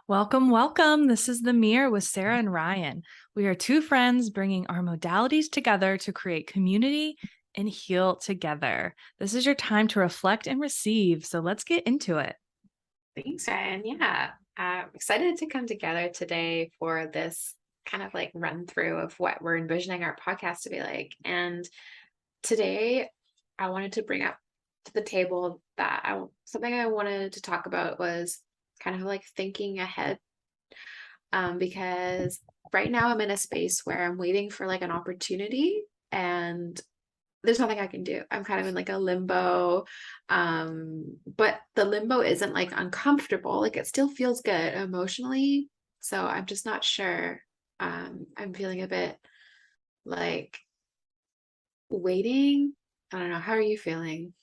Welcome, welcome. This is The Mirror with Sarah and Ryan. We are two friends bringing our modalities together to create community and heal together. This is your time to reflect and receive. So let's get into it. Thanks, Ryan. Yeah, I'm excited to come together today for this kind of like run through of what we're envisioning our podcast to be like. And today, I wanted to bring up to the table that something I wanted to talk about was kind of like thinking ahead, because right now I'm in a space where I'm waiting for like an opportunity and there's nothing I can do. I'm kind of in like a limbo. But the limbo isn't like uncomfortable. Like it still feels good emotionally. So I'm just not sure. I'm feeling a bit like waiting. I don't know. How are you feeling?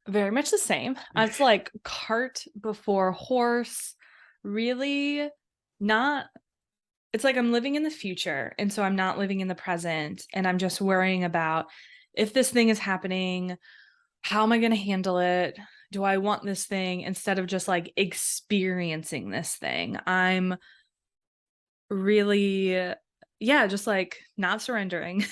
Very much the same. It's like cart before horse, really not. It's like I'm living in the future. And so I'm not living in the present. And I'm just worrying about if this thing is happening, how am I going to handle it? Do I want this thing instead of just like experiencing this thing? I'm really, yeah, just like not surrendering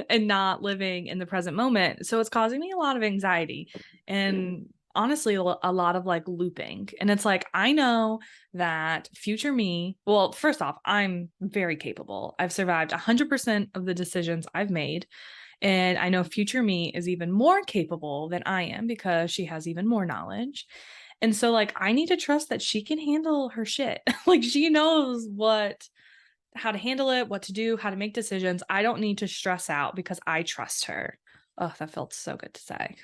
and not living in the present moment. So it's causing me a lot of anxiety and honestly a lot of like looping. And it's like, I know that future me, well, first off, I'm very capable. I've survived 100% of the decisions I've made. And I know future me is even more capable than I am because she has even more knowledge. And so, like, I need to trust that she can handle her shit. Like, she knows how to handle it, what to do, how to make decisions. I don't need to stress out because I trust her. Oh, that felt so good to say.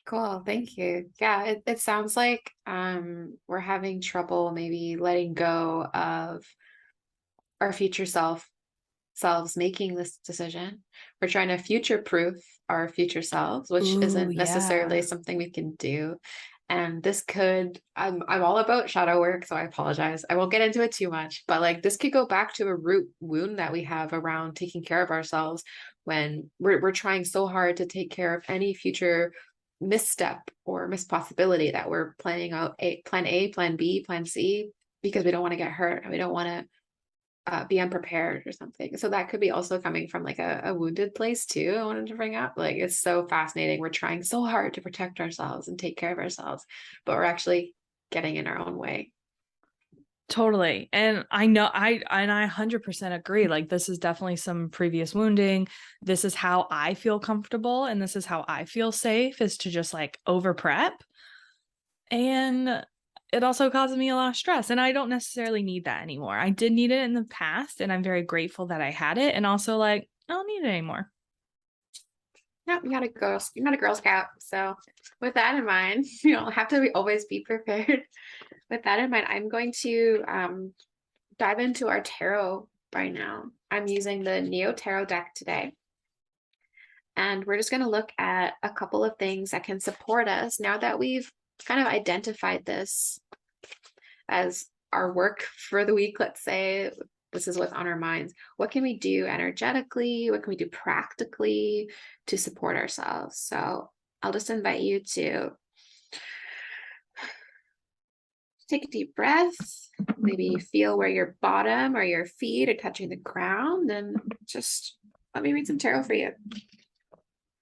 Cool, thank you. Yeah, it sounds like we're having trouble maybe letting go of our future selves making this decision. We're trying to future proof our future selves, which Ooh, isn't necessarily yeah. something we can do. And this could, I'm all about shadow work, so I apologize. I won't get into it too much, but like this could go back to a root wound that we have around taking care of ourselves when we're trying so hard to take care of any future misstep or missed possibility that we're planning out plan A, plan B, plan C, because we don't want to get hurt and we don't want to be unprepared or something. So that could be also coming from like a wounded place too. I wanted to bring up like it's so fascinating. We're trying so hard to protect ourselves and take care of ourselves, but we're actually getting in our own way. Totally. And I know I 100% agree. Like this is definitely some previous wounding. This is how I feel comfortable and this is how I feel safe is to just like over prep. And it also causes me a lot of stress and I don't necessarily need that anymore. I did need it in the past and I'm very grateful that I had it and also like I don't need it anymore. Yeah, you're not a Girl Scout. So with that in mind, you don't have to always be prepared. With that in mind, I'm going to dive into our tarot right now. I'm using the Neo Tarot deck today. And we're just going to look at a couple of things that can support us now that we've kind of identified this as our work for the week. Let's say this is what's on our minds. What can we do energetically? What can we do practically to support ourselves? So I'll just invite you to take a deep breath, maybe feel where your bottom or your feet are touching the ground, and just let me read some tarot for you.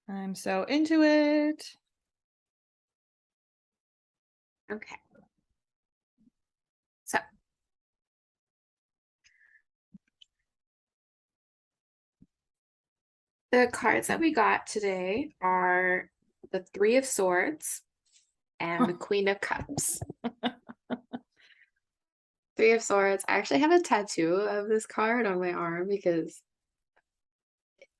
I'm so into it. Okay. So the cards that we got today are the Three of Swords and the Queen of Cups. Three of Swords. I actually have a tattoo of this card on my arm because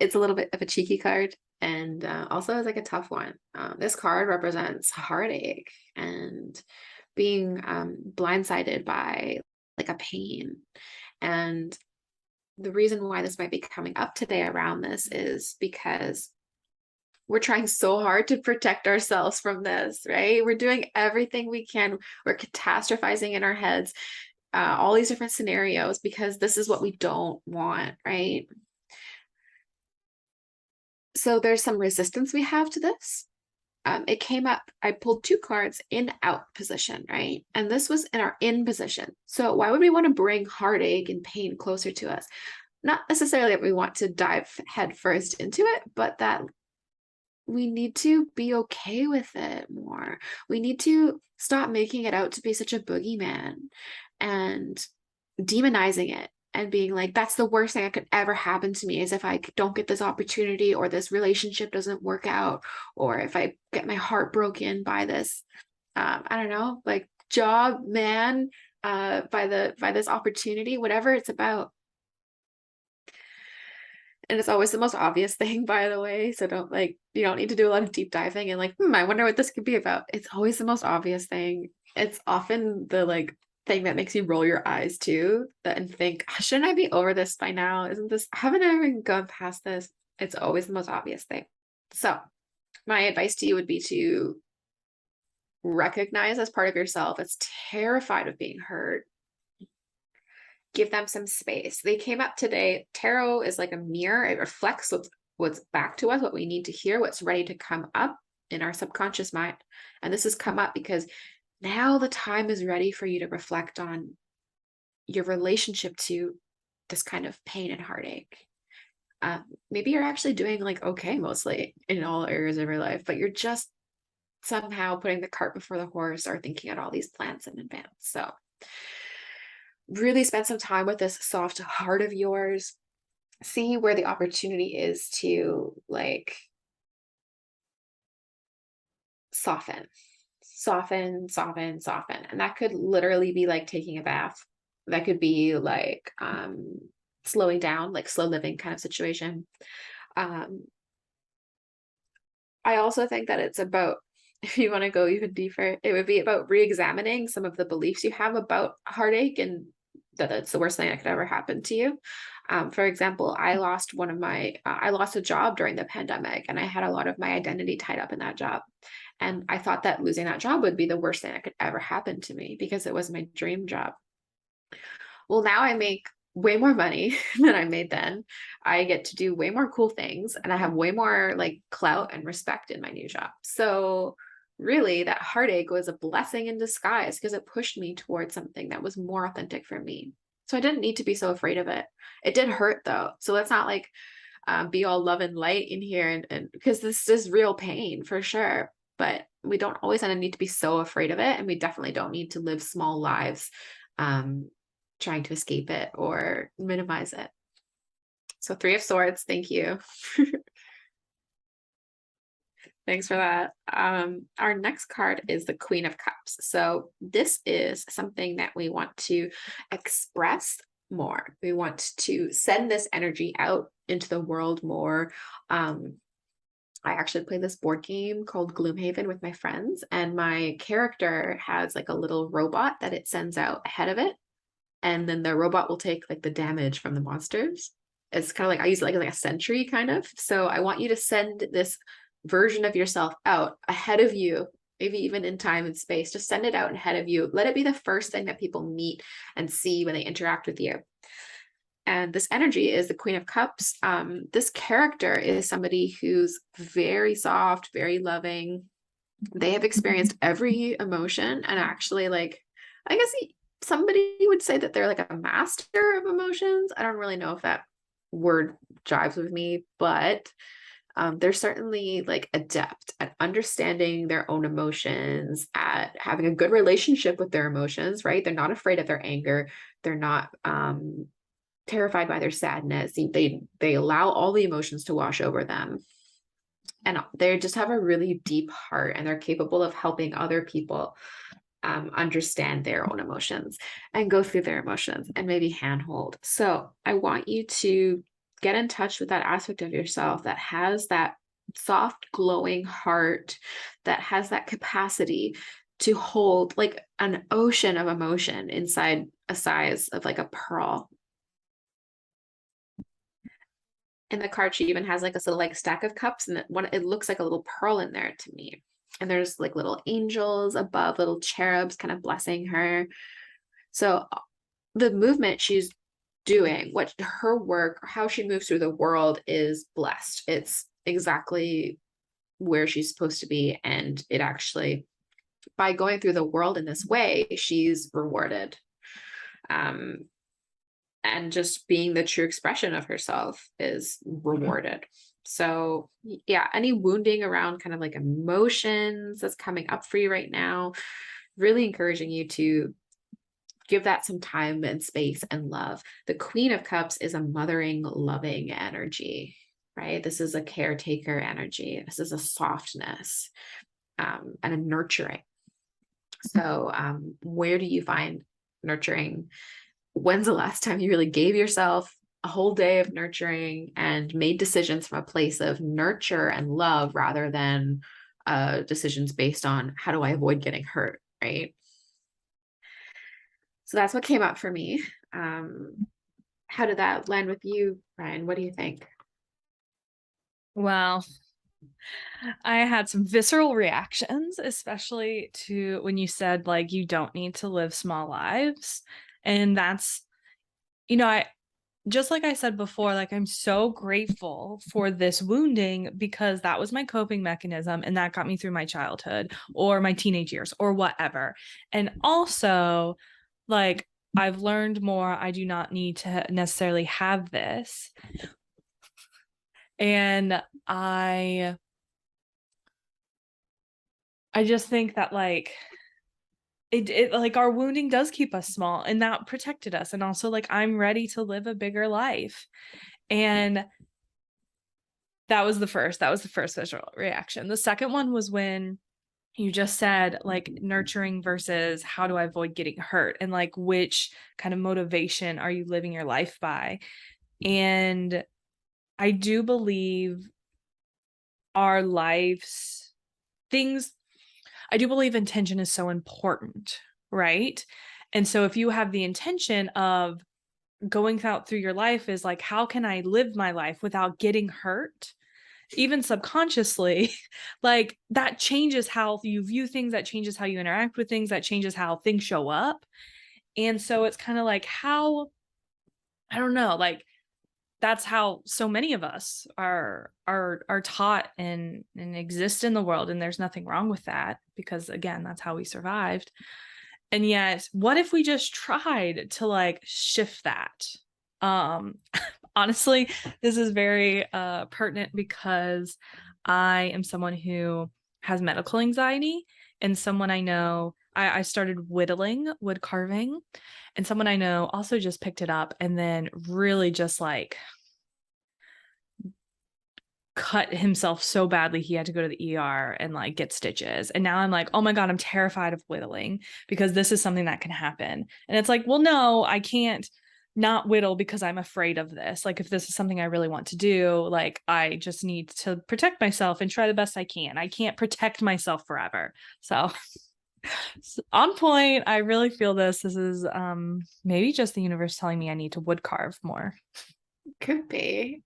it's a little bit of a cheeky card and also it's like a tough one. This card represents heartache and being blindsided by like a pain. And the reason why this might be coming up today around this is because we're trying so hard to protect ourselves from this, right? We're doing everything we can. We're catastrophizing in our heads, all these different scenarios because this is what we don't want, right? So there's some resistance we have to this. it came up, I pulled two cards in out position, right? And this was in our in position. So why would we want to bring heartache and pain closer to us? Not necessarily that we want to dive head first into it, but that we need to be okay with it more. We need to stop making it out to be such a boogeyman and demonizing it and being like, that's the worst thing that could ever happen to me, is if I don't get this opportunity, or this relationship doesn't work out, or if I get my heart broken by this, I don't know, like job, man, by this opportunity, whatever it's about. And it's always the most obvious thing, by the way. So don't like, you don't need to do a lot of deep diving and like, I wonder what this could be about. It's always the most obvious thing. It's often the like thing that makes you roll your eyes too, and think, shouldn't I be over this by now? Isn't this, haven't I even gone past this? It's always the most obvious thing. So my advice to you would be to recognize as part of yourself that's terrified of being heard. Give them some space. They came up today. Tarot is like a mirror. It reflects what's back to us, what we need to hear, what's ready to come up in our subconscious mind. And this has come up because now the time is ready for you to reflect on your relationship to this kind of pain and heartache. Maybe you're actually doing like okay mostly in all areas of your life, but you're just somehow putting the cart before the horse, or thinking about all these plans in advance. So really spend some time with this soft heart of yours. See where the opportunity is to like soften, soften, soften, soften. And that could literally be like taking a bath. That could be like slowing down, like slow living kind of situation. I also think that it's about, if you want to go even deeper, it would be about re-examining some of the beliefs you have about heartache, and that it's the worst thing that could ever happen to you. For example, I lost I lost a job during the pandemic, and I had a lot of my identity tied up in that job. And I thought that losing that job would be the worst thing that could ever happen to me because it was my dream job. Well, now I make way more money than I made then. I get to do way more cool things, and I have way more like clout and respect in my new job. So really that heartache was a blessing in disguise because it pushed me towards something that was more authentic for me. So I didn't need to be so afraid of it. It did hurt though. So let's not like be all love and light in here, and because this is real pain for sure. But we don't always need to be so afraid of it. And we definitely don't need to live small lives trying to escape it or minimize it. So 3 of Swords, thank you. Thanks for that. Our next card is the Queen of Cups. So this is something that we want to express more. We want to send this energy out into the world more. I actually play this board game called Gloomhaven with my friends, and my character has like a little robot that it sends out ahead of it. And then the robot will take like the damage from the monsters. It's kind of like, I use it like a sentry kind of. So I want you to send this version of yourself out ahead of you, maybe even in time and space. Just send it out ahead of you. Let it be the first thing that people meet and see when they interact with you. And this energy is the Queen of Cups. This character is somebody who's very soft, very loving. They have experienced every emotion, and actually, like, I guess somebody would say that they're like a master of emotions. I don't really know if that word jives with me, but they're certainly like adept at understanding their own emotions, at having a good relationship with their emotions, right? They're not afraid of their anger. They're not terrified by their sadness. They allow all the emotions to wash over them. And they just have a really deep heart, and they're capable of helping other people understand their own emotions and go through their emotions and maybe handhold. So I want you to get in touch with that aspect of yourself that has that soft, glowing heart, that has that capacity to hold like an ocean of emotion inside a size of like a pearl. And the card, she even has like this little like stack of cups, and it looks like a little pearl in there to me. And there's like little angels above, little cherubs kind of blessing her. So the movement she's doing, what her work, how she moves through the world is blessed. It's exactly where she's supposed to be. And it actually, by going through the world in this way, she's rewarded. And just being the true expression of herself is rewarded. So yeah, any wounding around kind of like emotions that's coming up for you right now, really encouraging you to give that some time and space and love. The Queen of Cups is a mothering, loving energy, right? This is a caretaker energy. This is a softness, and a nurturing. So where do you find nurturing? When's the last time you really gave yourself a whole day of nurturing and made decisions from a place of nurture and love rather than decisions based on how do I avoid getting hurt, right? So that's what came up for me. How did that land with you, Ryan? What do you think? Well, I had some visceral reactions, especially to when you said like you don't need to live small lives. And that's, I just like I said before, like I'm so grateful for this wounding because that was my coping mechanism and that got me through my childhood or my teenage years or whatever. And also, like I've learned more. I do not need to necessarily have this. And I just think that like it like our wounding does keep us small and that protected us. And also like I'm ready to live a bigger life. And that was the first visual reaction. The second one was when you just said like nurturing versus how do I avoid getting hurt and like which kind of motivation are you living your life by? And I do believe our lives things I do believe intention is so important, right? And so if you have the intention of going out through your life is like, how can I live my life without getting hurt? Even subconsciously, like that changes how you view things, that changes how you interact with things, that changes how things show up. And so it's kind of like how, I don't know, like that's how so many of us are taught and exist in the world. And there's nothing wrong with that because again, that's how we survived. And yet, what if we just tried to like shift that? Honestly, this is very pertinent because I am someone who has medical anxiety and someone I know I started whittling, wood carving, and someone I know also just picked it up and then really just like cut himself so badly he had to go to the ER and like get stitches. And now I'm like, oh my God, I'm terrified of whittling because this is something that can happen. And it's like, well, no, I can't not whittle because I'm afraid of this. Like if this is something I really want to do, like I just need to protect myself and try the best I can. I can't protect myself forever. So on point, I really feel this is maybe just the universe telling me I need to wood carve more. Could be.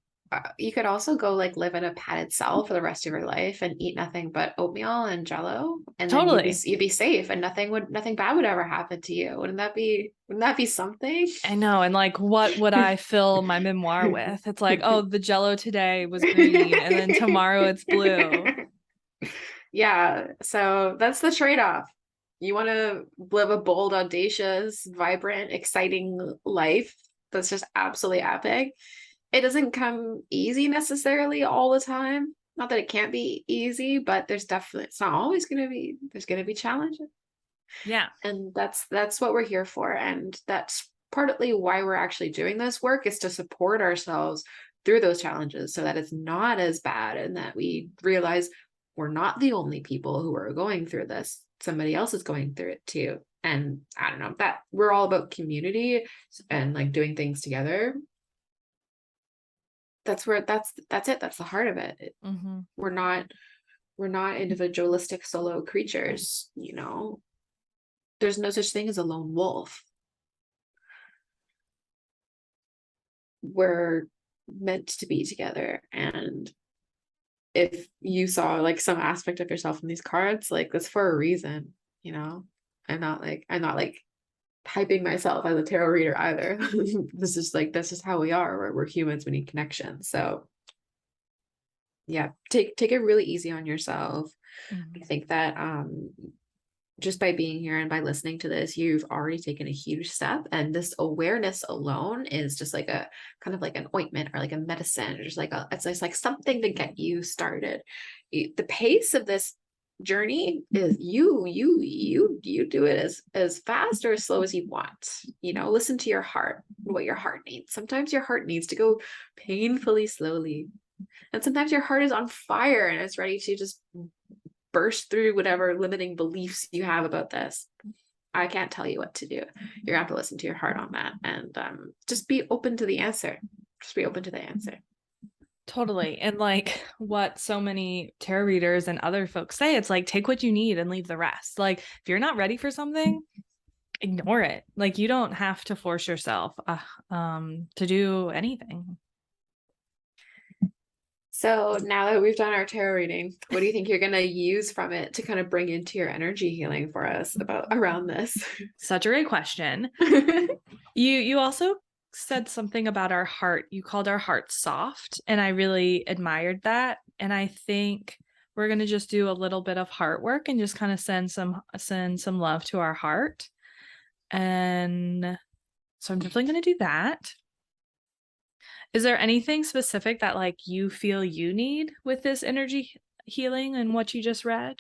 You could also go like live in a padded cell for the rest of your life and eat nothing but oatmeal and jello, and then Totally. you'd be safe and nothing bad would ever happen to you. Wouldn't that be something? I know. And like, what would I fill my memoir with? It's like, oh, the jello today was green and then tomorrow it's blue. Yeah, so that's the trade-off. You want to live a bold, audacious, vibrant, exciting life that's just absolutely epic. It doesn't come easy necessarily all the time. Not that it can't be easy, but it's not always going to be, there's going to be challenges. Yeah. And that's what we're here for. And that's partly why we're actually doing this work, is to support ourselves through those challenges so that it's not as bad and that we realize we're not the only people who are going through this. Somebody else is going through it too. And I don't know, that we're all about community and like doing things together. That's it. That's the heart of it. Mm-hmm. We're not individualistic solo creatures, There's no such thing as a lone wolf. We're meant to be together. And if you saw like some aspect of yourself in these cards, like that's for a reason, I'm not like hyping myself as a tarot reader either. This is how we are. We're humans, we need connection. So Yeah, take it really easy on yourself. I Mhm. think that just by being here and by listening to this, you've already taken a huge step. And this awareness alone is just like a kind of like an ointment or like a medicine, or just like it's just like something to get you started. The pace of this journey is you do it as fast or as slow as you want. Listen to your heart, what your heart needs. Sometimes your heart needs to go painfully slowly. And sometimes your heart is on fire and it's ready to just burst through whatever limiting beliefs you have about this. I can't tell you what to do. You're gonna have to listen to your heart on that, and just be open to the answer. Just be open to the answer. Totally. And like what so many tarot readers and other folks say, it's like take what you need and leave the rest. Like if you're not ready for something, ignore it. Like you don't have to force yourself to do anything. So now that we've done our tarot reading, what do you think you're gonna use from it to kind of bring into your energy healing for us about around this? Such a great question. You also said something about our heart. You called our heart soft, and I really admired that. And I think we're going to just do a little bit of heart work and just kind of send some love to our heart. And so I'm definitely going to do that. Is there anything specific that like you feel you need with this energy healing and what you just read?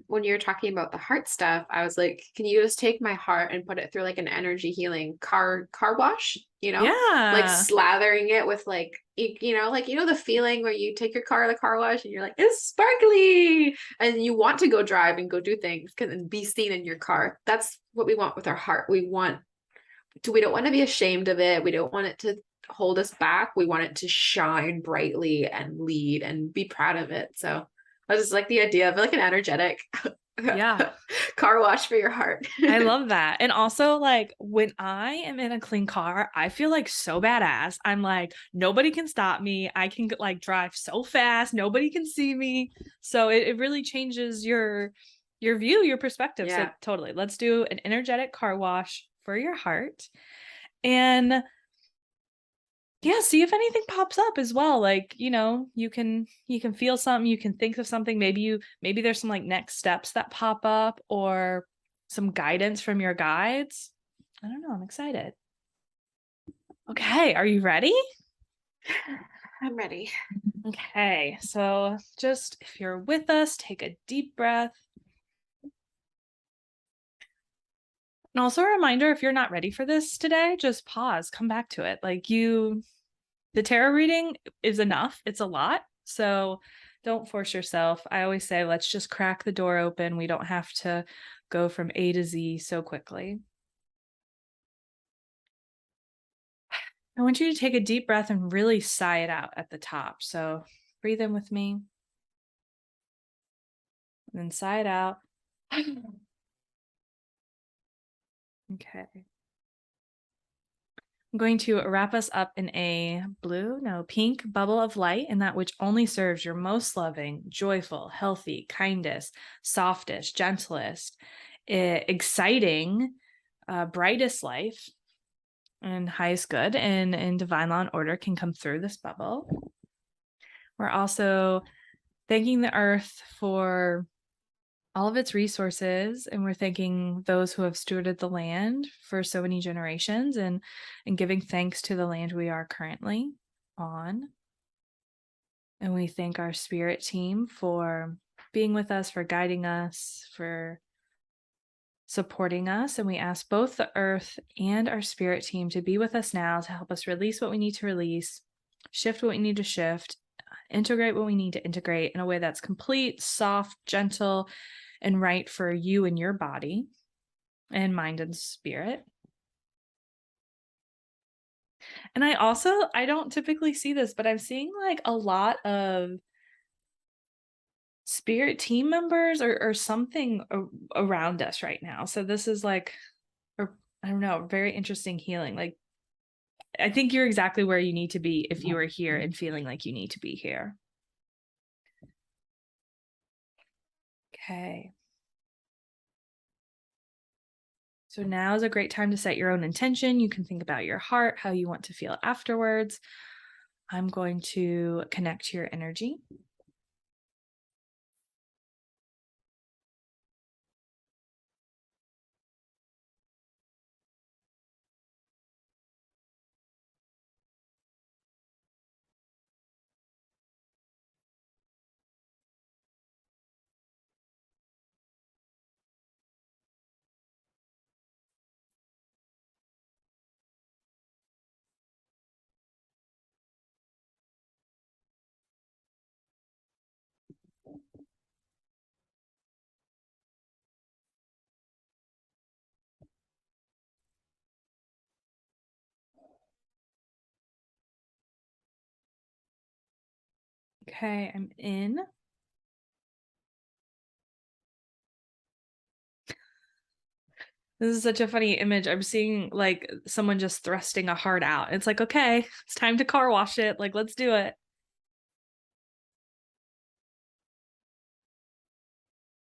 When you're talking about the heart stuff, I was like, can you just take my heart and put it through like an energy healing car wash, like Yeah. slathering it with like like the feeling where you take your car to the car wash and you're like, it's sparkly, and you want to go drive and go do things and be seen in your car. That's what we want with our heart. We don't want to be ashamed of it. We don't want it to hold us back. We want it to shine brightly and lead and be proud of it. So I just like the idea of like an energetic Yeah. car wash for your heart. I love that. And also, like, when I am in a clean car, I feel like so badass. I'm like, nobody can stop me. I can like drive so fast, nobody can see me. So it really changes your view, your perspective. So Yeah. totally. Let's do an energetic car wash for your heart. And yeah, see if anything pops up as well. Like, you can feel something, you can think of something. Maybe there's some like next steps that pop up or some guidance from your guides. I don't know. I'm excited. Okay, are you ready? I'm ready. Okay, so just if you're with us, take a deep breath. And also a reminder, if you're not ready for this today, just pause, come back to it. The tarot reading is enough. It's a lot. So don't force yourself. I always say, let's just crack the door open. We don't have to go from A to Z so quickly. I want you to take a deep breath and really sigh it out at the top. So breathe in with me and then sigh it out. Okay. I'm going to wrap us up in a pink bubble of light, and that which only serves your most loving, joyful, healthy, kindest, softest, gentlest, exciting, brightest life and highest good and in divine law and order can come through this bubble. We're also thanking the earth for all of its resources, and we're thanking those who have stewarded the land for so many generations and giving thanks to the land we are currently on. And we thank our spirit team for being with us, for guiding us, for supporting us. And we ask both the earth and our spirit team to be with us now to help us release what we need to release, shift what we need to shift, integrate what we need to integrate in a way that's complete, soft, gentle, and right for you and your body and mind and spirit. And I don't typically see this, but I'm seeing like a lot of spirit team members or something around us right now. So this is like, I don't know, very interesting healing. Like, I think you're exactly where you need to be if you are here and feeling like you need to be here. Okay. So now is a great time to set your own intention. You can think about your heart, how you want to feel afterwards. I'm going to connect to your energy. Okay, I'm in. This is such a funny image. I'm seeing like someone just thrusting a heart out. It's like, okay, it's time to car wash it. Like, let's do it.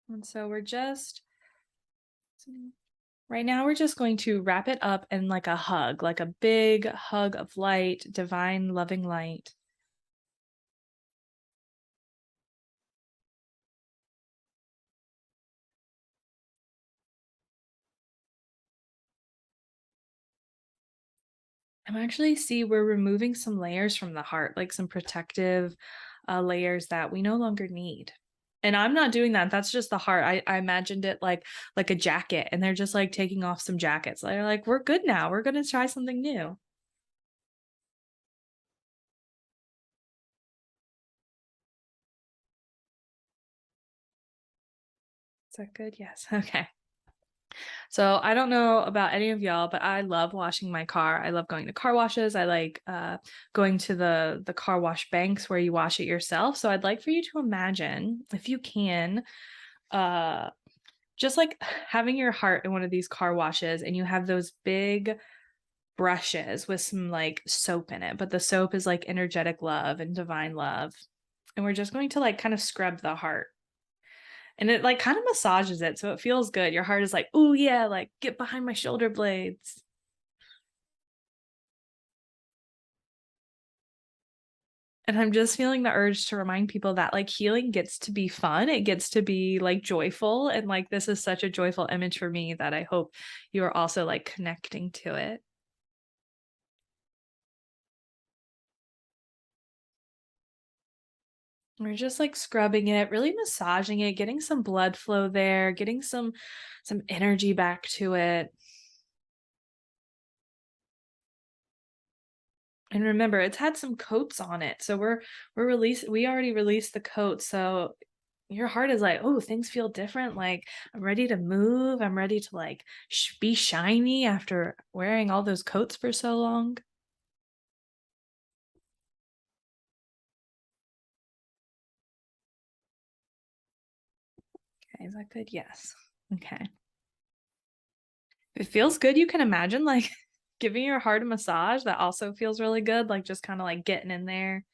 And so right now, we're just going to wrap it up in like a hug, like a big hug of light, divine, loving light. I'm actually see we're removing some layers from the heart, like some protective layers that we no longer need. And I'm not doing that. That's just the heart. I imagined it like a jacket, and they're just like taking off some jackets. They're like, we're good now. We're gonna try something new. Is that good? Yes. Okay. So I don't know about any of y'all, but I love washing my car. I love going to car washes. I like going to the car wash banks where you wash it yourself. So I'd like for you to imagine, if you can, uh, just like having your heart in one of these car washes, and you have those big brushes with some like soap in it, but the soap is like energetic love and divine love. And we're just going to like kind of scrub the heart, and it like kind of massages it so it feels good. Your heart is like, oh yeah, like get behind my shoulder blades. And I'm just feeling the urge to remind people that like healing gets to be fun. It gets to be like joyful. And like this is such a joyful image for me that I hope you are also like connecting to it. We're just like scrubbing it, really massaging it, getting some blood flow there, getting some energy back to it. And remember, it's had some coats on it. So we already released the coat. So your heart is like, oh, things feel different. Like I'm ready to move. I'm ready to like be shiny after wearing all those coats for so long. Okay, is that good? Yes. Okay. If it feels good, you can imagine like giving your heart a massage that also feels really good, like just kind of like getting in there.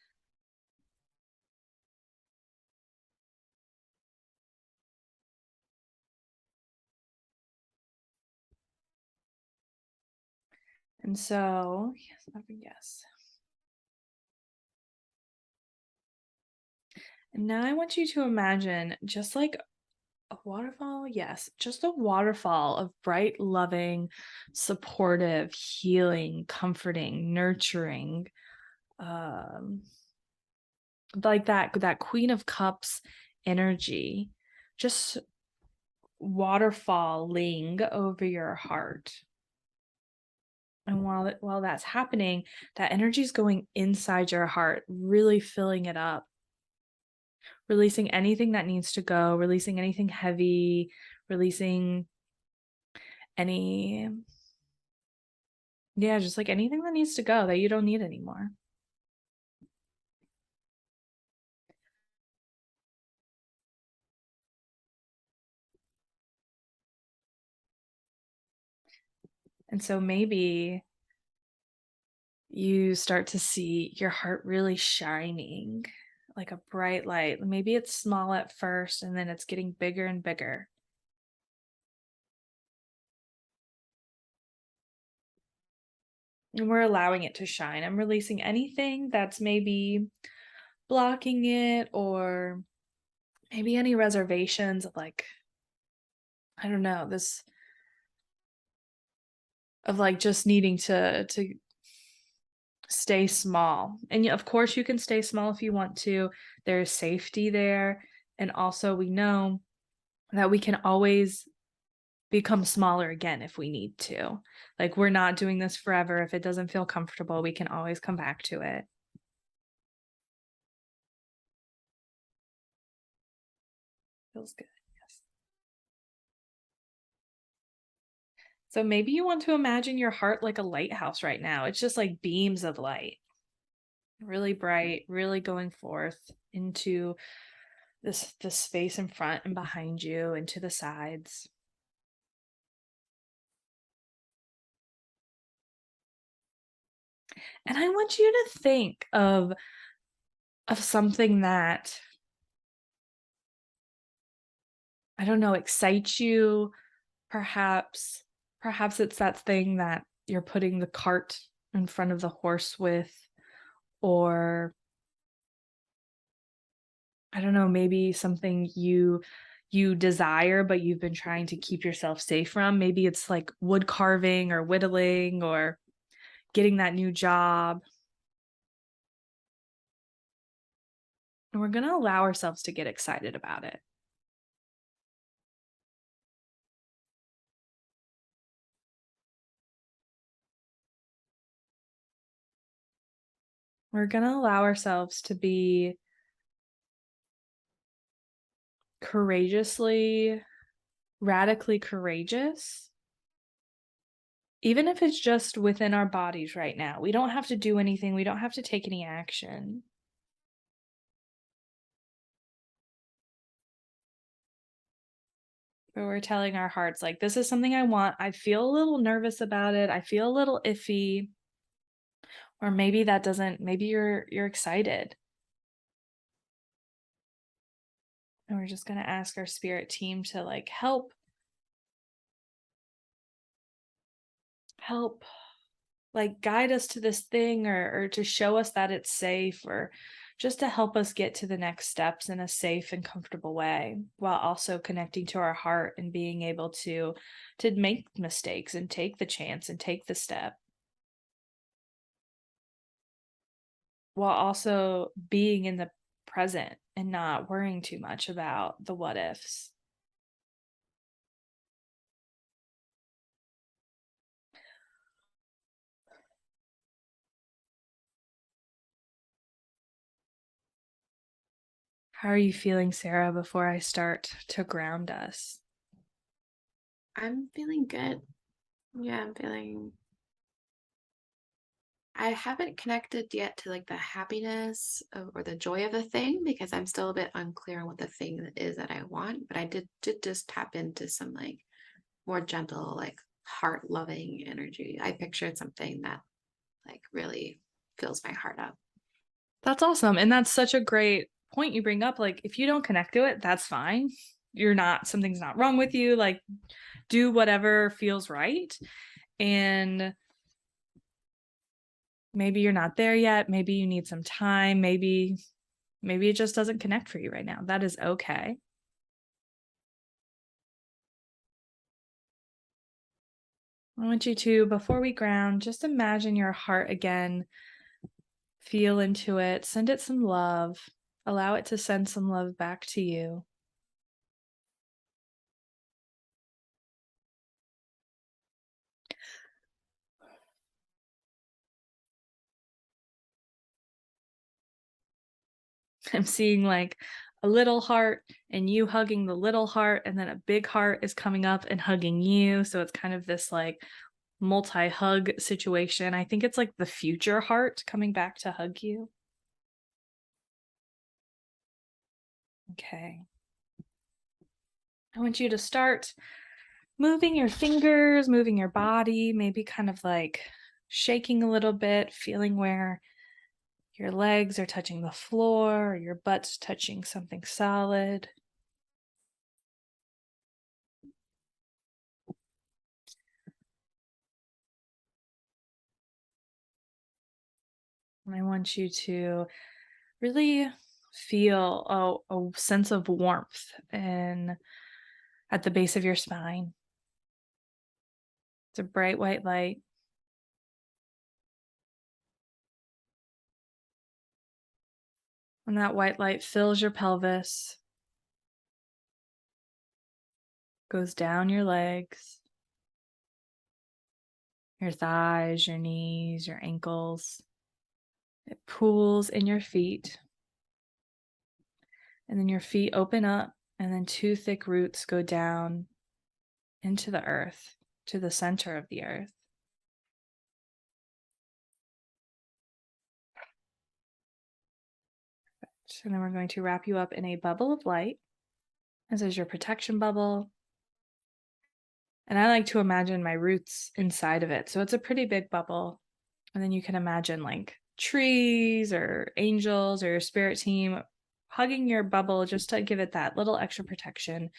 And so, yes, I would guess. And now I want you to imagine just like a waterfall. Yes, just a waterfall of bright, loving, supportive, healing, comforting, nurturing, um, like that Queen of Cups energy, just waterfalling over your heart. And while that's happening, that energy is going inside your heart, really filling it up, releasing anything that needs to go, releasing anything heavy, releasing any, yeah, just like anything that needs to go that you don't need anymore. And so maybe you start to see your heart really shining like a bright light. Maybe it's small at first and then it's getting bigger and bigger. and we're allowing it to shine. I'm releasing anything that's maybe blocking it, or maybe any reservations of like, I don't know, this of like just needing to stay small. And of course you can stay small if you want to. There's safety there. And also we know that we can always become smaller again if we need to. Like we're not doing this forever. If it doesn't feel comfortable, we can always come back to it. Feels good. Yes. So maybe you want to imagine your heart like a lighthouse right now. It's just like beams of light, really bright, really going forth into this space in front and behind you and to the sides. And I want you to think of something that, I don't know, excites you. Perhaps it's that thing that you're putting the cart in front of the horse with, or I don't know, maybe something you desire but you've been trying to keep yourself safe from. Maybe it's like wood carving or whittling or getting that new job. And we're going to allow ourselves to get excited about it. We're going to allow ourselves to be courageously, radically courageous, even if it's just within our bodies right now. We don't have to do anything, we don't have to take any action. But we're telling our hearts, like, this is something I want. I feel a little nervous about it. I feel a little iffy. Or maybe that doesn't, maybe you're excited. And we're just going to ask our spirit team to like help like guide us to this thing, or to show us that it's safe, or just to help us get to the next steps in a safe and comfortable way, while also connecting to our heart and being able to make mistakes and take the chance and take the step, while also being in the present and not worrying too much about the what ifs. How are you feeling, Sarah, before I start to ground us? I'm feeling good. Yeah, I'm feeling. I haven't connected yet to like the happiness or the joy of the thing because I'm still a bit unclear on what the thing is that I want. But I did just tap into some like more gentle, like heart loving energy. I pictured something that like really fills my heart up. That's awesome. And that's such a great point you bring up. Like, if you don't connect to it, that's fine. Something's not wrong with you. Like, do whatever feels right. And maybe you're not there yet. Maybe you need some time. Maybe it just doesn't connect for you right now. That is okay. I want you to, before we ground, just imagine your heart again. Feel into it. Send it some love. Allow it to send some love back to you. I'm seeing like a little heart and you hugging the little heart, and then a big heart is coming up and hugging you. So it's kind of this like multi-hug situation. I think it's like the future heart coming back to hug you. Okay. I want you to start moving your fingers, moving your body, maybe kind of like shaking a little bit, feeling where your legs are touching the floor, or your butt's touching something solid. And I want you to really feel a sense of warmth and at the base of your spine. It's a bright white light. And that white light fills your pelvis, goes down your legs, your thighs, your knees, your ankles. It pools in your feet. And then your feet open up, and then two thick roots go down into the earth, to the center of the earth. And then we're going to wrap you up in a bubble of light. This is your protection bubble. And I like to imagine my roots inside of it. So it's a pretty big bubble. And then you can imagine like trees or angels or your spirit team hugging your bubble just to give it that little extra protection.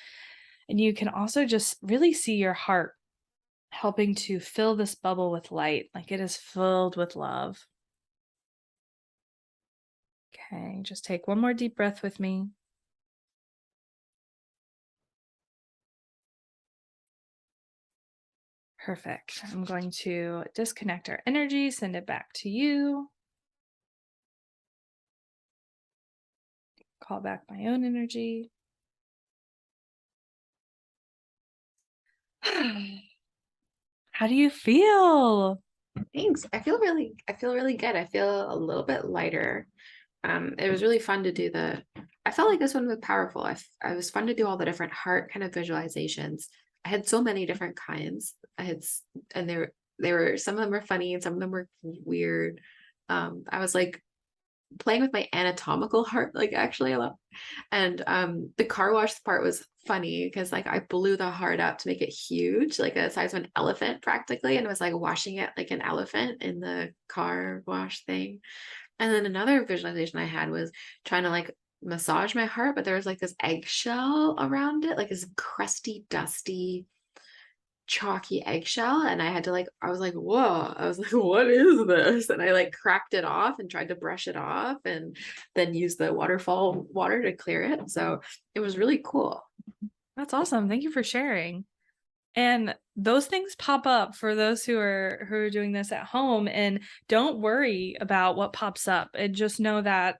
And you can also just really see your heart helping to fill this bubble with light, like it is filled with love. Okay, just take one more deep breath with me. Perfect. I'm going to disconnect our energy, send it back to you. Call back my own energy. How do you feel? Thanks. I feel really good. I feel a little bit lighter. It was really fun to do I felt like this one was powerful. I was fun to do all the different heart kind of visualizations. I had so many different kinds. And they were, some of them were funny and some of them were weird. I was like playing with my anatomical heart, like actually a lot. And the car wash part was funny because like I blew the heart up to make it huge, like the size of an elephant practically, and it was like washing it like an elephant in the car wash thing. And then another visualization I had was trying to like massage my heart, but there was like this eggshell around it, like this crusty, dusty, chalky eggshell. And I had to like, I was like, whoa, I was like, what is this? And I like cracked it off and tried to brush it off and then use the waterfall water to clear it. So it was really cool. That's awesome. Thank you for sharing. And those things pop up for those who are doing this at home, and don't worry about what pops up. And just know that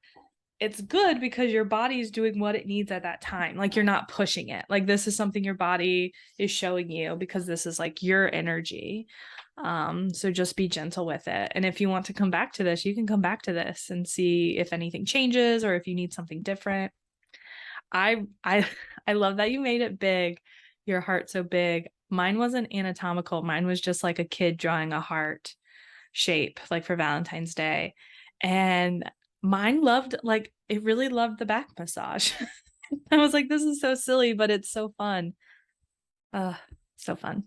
it's good because your body is doing what it needs at that time. Like you're not pushing it. Like this is something your body is showing you because this is like your energy. So just be gentle with it. And if you want to come back to this, you can come back to this and see if anything changes or if you need something different. I I love that you made it big, your heart so big. Mine wasn't anatomical. Mine was just like a kid drawing a heart shape, like for Valentine's Day. And mine loved, like, it really loved the back massage. I was like, this is so silly, but it's so fun. So fun.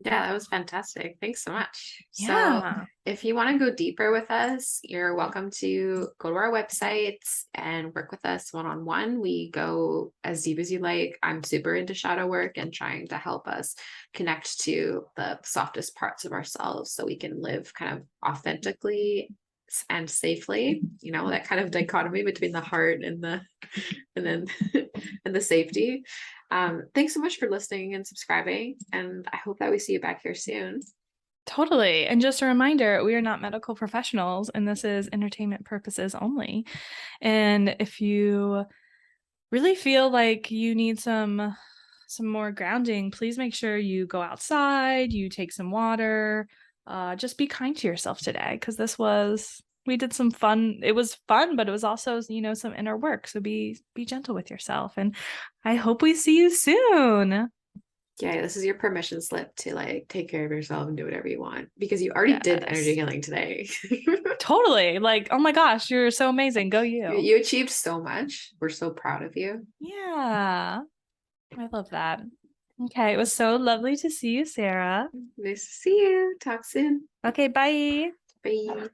Yeah, that was fantastic. Thanks so much. So, Yeah. if you want to go deeper with us, you're welcome to go to our website and work with us one on one. We go as deep as you like. I'm super into shadow work and trying to help us connect to the softest parts of ourselves so we can live kind of authentically and safely, you know, that kind of dichotomy between the heart and and then and the safety. Thanks so much for listening and subscribing, and I hope that we see you back here soon. Totally. And just a reminder, we are not medical professionals and this is entertainment purposes only. And if you really feel like you need some more grounding, please make sure you go outside, you take some water, just be kind to yourself today because we did some fun. It was fun, but it was also, some inner work. So be gentle with yourself. And I hope we see you soon. Yeah, this is your permission slip to like take care of yourself and do whatever you want because you already did energy Yes. healing today. Totally. Like, oh my gosh, you're so amazing. Go you. You achieved so much. We're so proud of you. Yeah. I love that. Okay, it was so lovely to see you, Sarah. Nice to see you. Talk soon. Okay, bye. Bye.